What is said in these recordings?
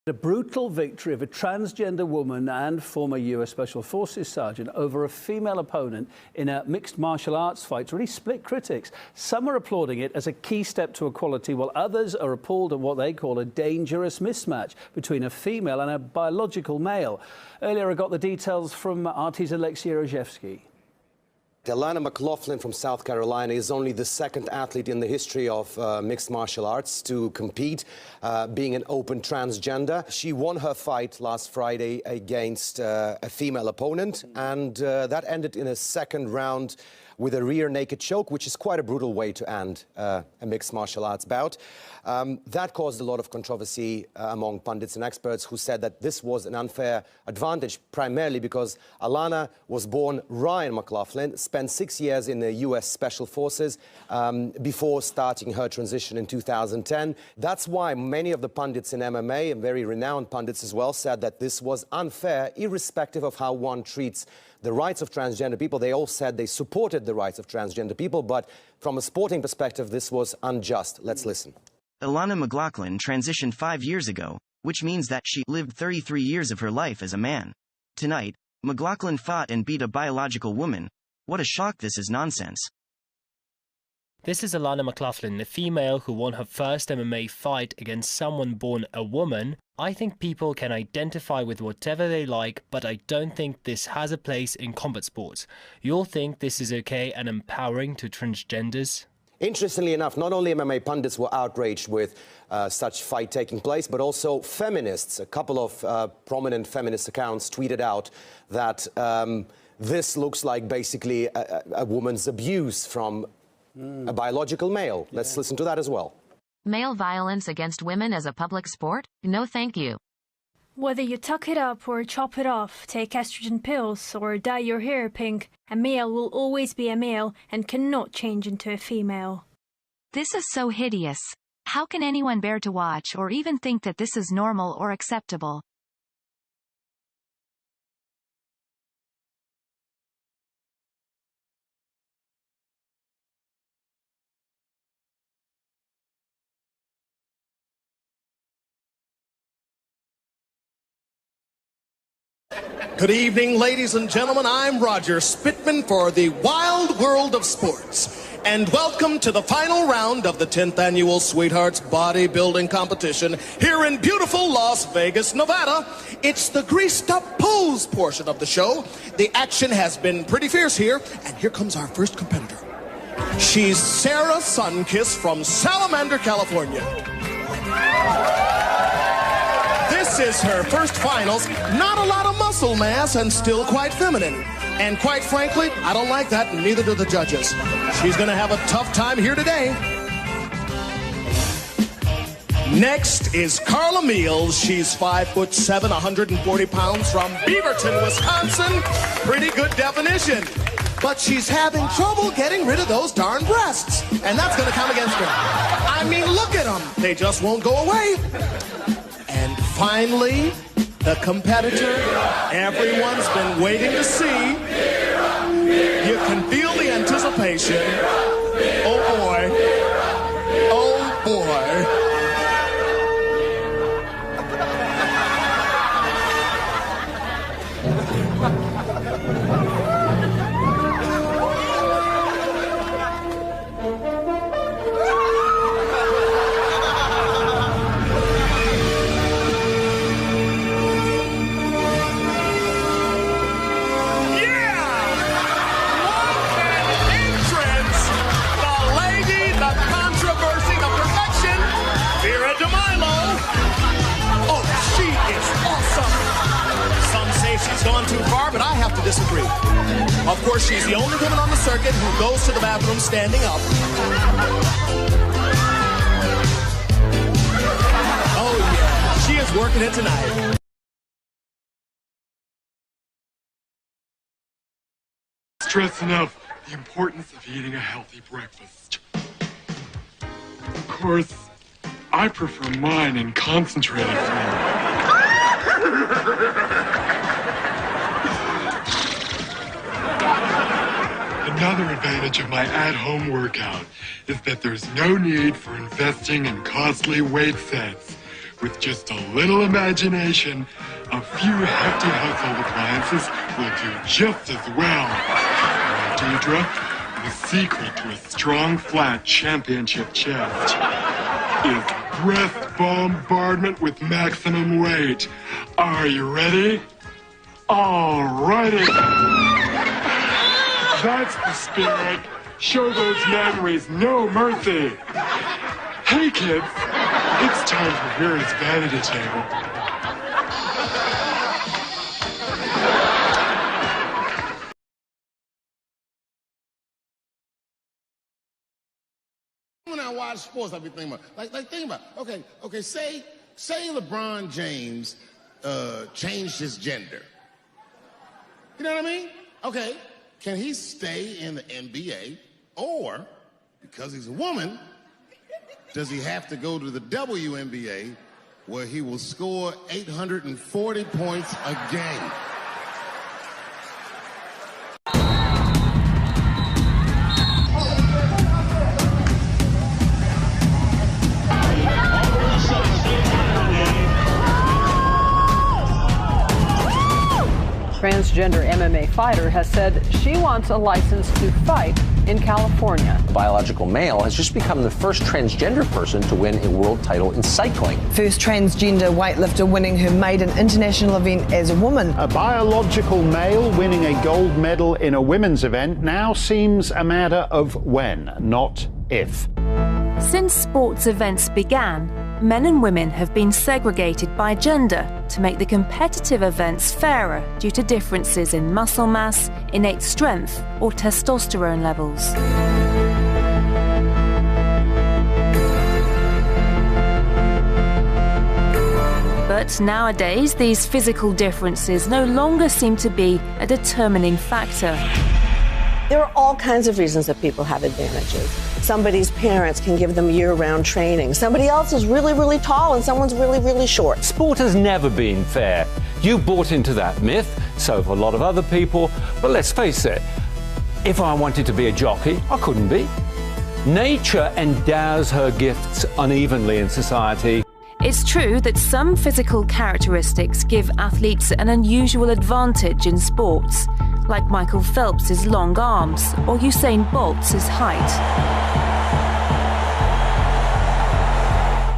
A brutal victory of a transgender woman and former US Special Forces sergeant over a female opponent in a mixed martial arts fight really split critics. Some are applauding it as a key step to equality, while others are appalled at what they call a dangerous mismatch between a female and a biological male. Earlier I got the details from RT's Alexei Rojevsky. Alana McLaughlin from South Carolina is only the second athlete in the history of mixed martial arts to compete, being an open transgender. She won her fight last Friday against a female opponent, and that ended in a second round with a rear naked choke, which is quite a brutal way to end a mixed martial arts bout. That caused a lot of controversy among pundits and experts who said that this was an unfair advantage, primarily because Alana was born Ryan McLaughlin, spent 6 years in the US Special Forces before starting her transition in 2010. That's why many of the pundits in MMA, and very renowned pundits as well, said that this was unfair, irrespective of how one treats the rights of transgender people. They all said they supported the rights of transgender people, but from a sporting perspective, this was unjust. Let's listen. Alana McLaughlin transitioned 5 years ago, which means that she lived 33 years of her life as a man. Tonight, McLaughlin fought and beat a biological woman. What a shock, this is nonsense. This is Alana McLaughlin, the female who won her first MMA fight against someone born a woman. I think people can identify with whatever they like, but I don't think this has a place in combat sports. You all think this is okay and empowering to transgenders? Interestingly enough, not only MMA pundits were outraged with such fight taking place, but also feminists. A couple of prominent feminist accounts tweeted out that this looks like basically a woman's abuse from a biological male. Let's listen to that as well. Male violence against women as a public sport? No thank you. Whether you tuck it up or chop it off, take estrogen pills or dye your hair pink, a male will always be a male and cannot change into a female. This is so hideous. How can anyone bear to watch or even think that this is normal or acceptable? Good evening, ladies and gentlemen. I'm Roger Spitman for the Wild World of Sports. And welcome to the final round of the 10th annual Sweethearts Bodybuilding Competition here in beautiful Las Vegas, Nevada. It's the greased up pose portion of the show. The action has been pretty fierce here, and here comes our first competitor. She's Sarah Sunkiss from Salamander, California. This is her first finals. Not a lot of muscle mass and still quite feminine. And quite frankly, I don't like that, and neither do the judges. She's going to have a tough time here today. Next is Carla Meals. She's 5'7", 140 pounds from Beaverton, Wisconsin. Pretty good definition. But she's having trouble getting rid of those darn breasts. And that's going to come against her. I mean, look at them. They just won't go away. And finally, the competitor everyone's been waiting to see. You can feel the anticipation. Oh boy. Oh boy. She's gone too far, but I have to disagree. Of course, she's the only woman on the circuit who goes to the bathroom standing up. Oh, yeah. She is working it tonight. Stress enough the importance of eating a healthy breakfast. Of course, I prefer mine in concentrated form. Another advantage of my at-home workout is that there's no need for investing in costly weight sets. With just a little imagination, a few hefty household appliances will do just as well. Right, Deidre? The secret to a strong, flat championship chest is breath bombardment with maximum weight. Are you ready? All righty. That's the spirit. Show those memories no mercy. Hey, kids. It's time for Vera's vanity table. When I watch sports, I be thinking about, think about, okay, say LeBron James changed his gender. You know what I mean? Okay, can he stay in the NBA, or because he's a woman, does he have to go to the WNBA where he will score 840 points a game? Transgender MMA fighter has said she wants a license to fight in California. A biological male has just become the first transgender person to win a world title in cycling. First transgender weightlifter winning her maiden international event as a woman. A biological male winning a gold medal in a women's event now seems a matter of when, not if. Since sports events began, men and women have been segregated by gender to make the competitive events fairer due to differences in muscle mass, innate strength, or testosterone levels. But nowadays, these physical differences no longer seem to be a determining factor. There are all kinds of reasons that people have advantages. Somebody's parents can give them year-round training. Somebody else is really, really tall and someone's really, really short. Sport has never been fair. You bought into that myth, so have a lot of other people. But let's face it, if I wanted to be a jockey, I couldn't be. Nature endows her gifts unevenly in society. It's true that some physical characteristics give athletes an unusual advantage in sports, like Michael Phelps's long arms or Usain Bolt's height.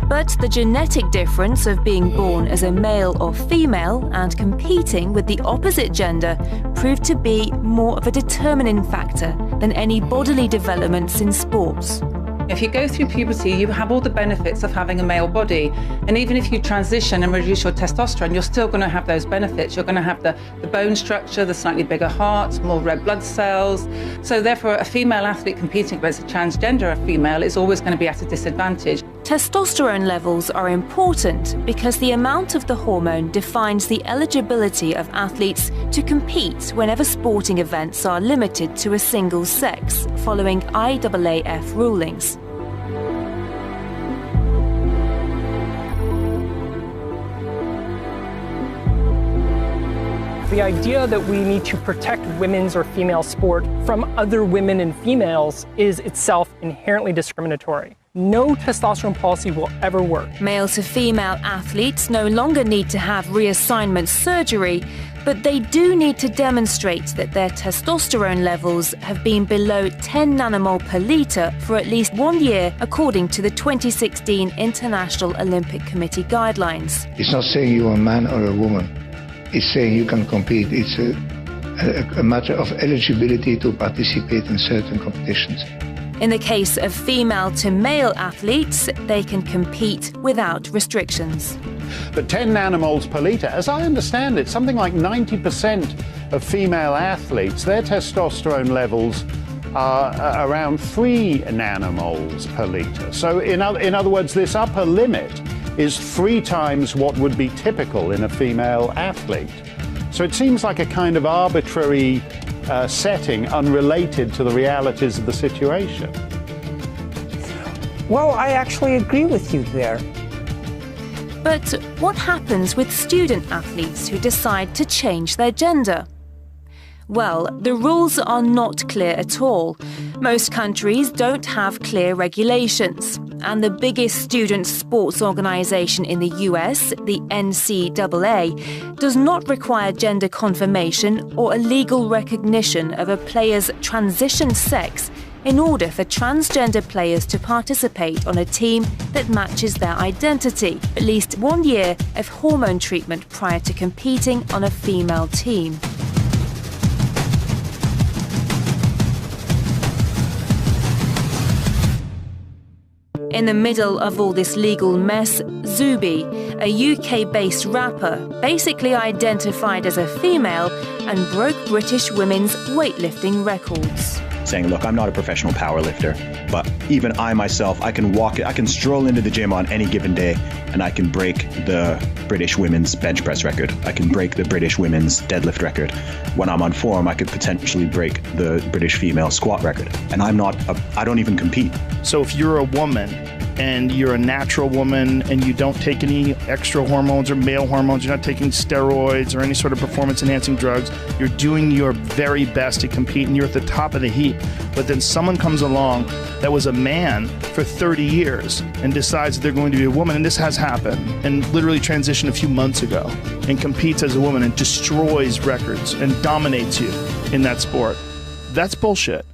But the genetic difference of being born as a male or female and competing with the opposite gender proved to be more of a determining factor than any bodily developments in sports. If you go through puberty, you have all the benefits of having a male body. And even if you transition and reduce your testosterone, you're still going to have those benefits. You're going to have the bone structure, the slightly bigger heart, more red blood cells. So therefore, a female athlete competing against a transgender female is always going to be at a disadvantage. Testosterone levels are important because the amount of the hormone defines the eligibility of athletes to compete whenever sporting events are limited to a single sex, following IAAF rulings. The idea that we need to protect women's or female sport from other women and females is itself inherently discriminatory. No testosterone policy will ever work. Male to female athletes no longer need to have reassignment surgery, but they do need to demonstrate that their testosterone levels have been below 10 nanomole per litre for at least 1 year, according to the 2016 International Olympic Committee guidelines. It's not saying you're a man or a woman. It's saying you can compete. It's a matter of eligibility to participate in certain competitions. In the case of female to male athletes, they can compete without restrictions. But 10 nanomoles per litre, as I understand it, something like 90% of female athletes, their testosterone levels are around 3 nanomoles per litre. So in other words, this upper limit is 3 times what would be typical in a female athlete. So it seems like a kind of arbitrary setting unrelated to the realities of the situation. Well, I actually agree with you there. But what happens with student athletes who decide to change their gender? Well, the rules are not clear at all. Most countries don't have clear regulations. And the biggest student sports organisation in the US, the NCAA, does not require gender confirmation or a legal recognition of a player's transition sex in order for transgender players to participate on a team that matches their identity, at least 1 year of hormone treatment prior to competing on a female team. In the middle of all this legal mess, Zuby, a UK-based rapper, basically identified as a female and broke British women's weightlifting records. Saying, look, I'm not a professional powerlifter, but even I myself, I can stroll into the gym on any given day and I can break the British women's bench press record. I can break the British women's deadlift record. When I'm on form, I could potentially break the British female squat record. And I don't even compete. So if you're a woman and you're a natural woman and you don't take any extra hormones or male hormones, you're not taking steroids or any sort of performance-enhancing drugs, you're doing your very best to compete and you're at the top of the heap. But then someone comes along that was a man for 30 years and decides that they're going to be a woman, and this has happened, and literally transitioned a few months ago, and competes as a woman and destroys records and dominates you in that sport. That's bullshit.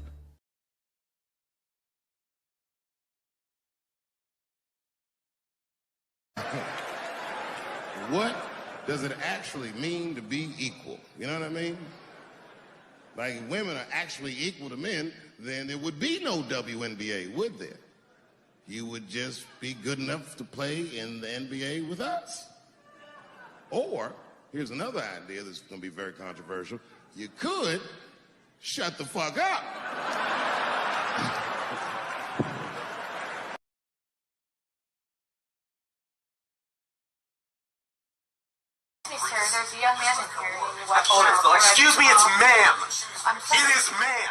What does it actually mean to be equal? You know what I mean? Like, if women are actually equal to men, then there would be no WNBA, would there? You would just be good enough to play in the NBA with us. Or, here's another idea that's going to be very controversial. You could shut the fuck up. There's a young man in here. Excuse me, it's ma'am. It is ma'am.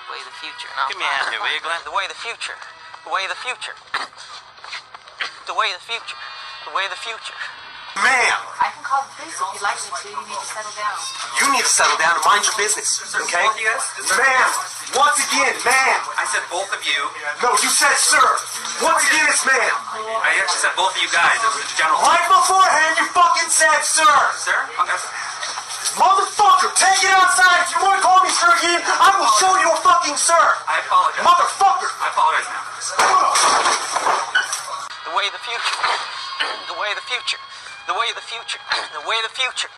The way of the future. No, give me a hand here, will you, Glenn? The way of the future. The way of the future. The way of the future. The way of the future. Ma'am. I can call the police if you'd like me to. You need to settle down. You need to settle down and mind your business, okay? Both of you guys? Ma'am. Once again, ma'am. I said both of you. No, you said sir. Once again, it's ma'am. I actually said both of you guys. It was a general. Right beforehand, you fucking said sir. Sir? Okay. Motherfucker, take it outside. If you want to call me sir again, I will show you a fucking sir. I apologize. Motherfucker. I apologize now. The way of the future. The way of the future. The way of the future. The way of the future.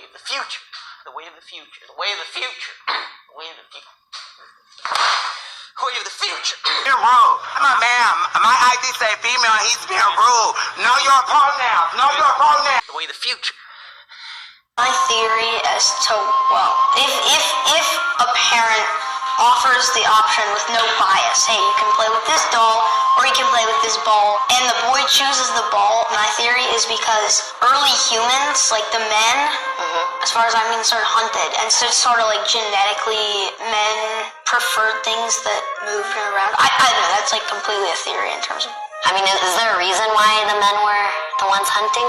The future. The way of the future. The way of the future. The way of the future. The way of the future. Being rude. Ma'am, my ID say female, he's being rude. Know your pronouns. Know your pronouns. The way of the future. My theory as to, well, if a parent offers the option with no bias, hey, you can play with this doll or you can play with this ball, and the boy chooses the ball, my theory is because early humans, like the men, as far as I'm concerned, hunted, and so it's sort of like genetically men preferred things that moved around. I don't know, that's like completely a theory in terms of, I mean, is there a reason why the men were the ones hunting?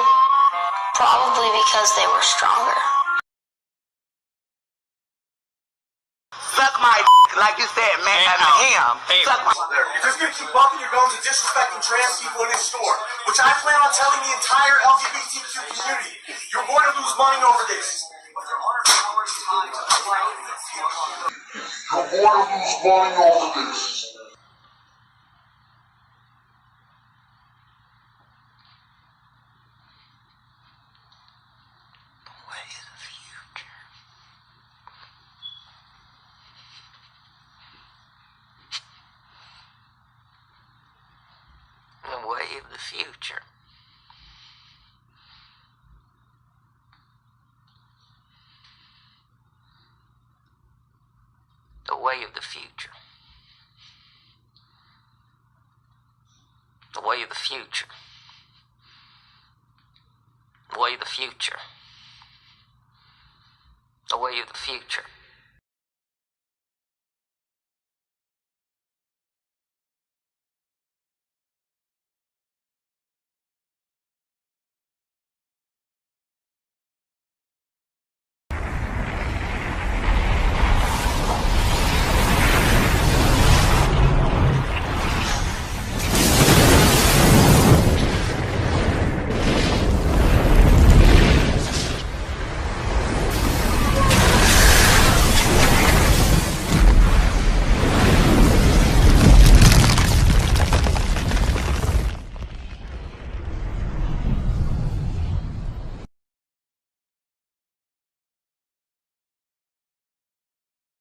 Probably because they were stronger. Suck my like you said, man, him. Suck my You're just gonna keep bumping your gums and disrespecting trans people in this store, which I plan on telling the entire LGBTQ community. You're going to lose money over this. You're going to lose money over this. The way of the future. way of the future. The way of the future. The way of the future. The way of the future.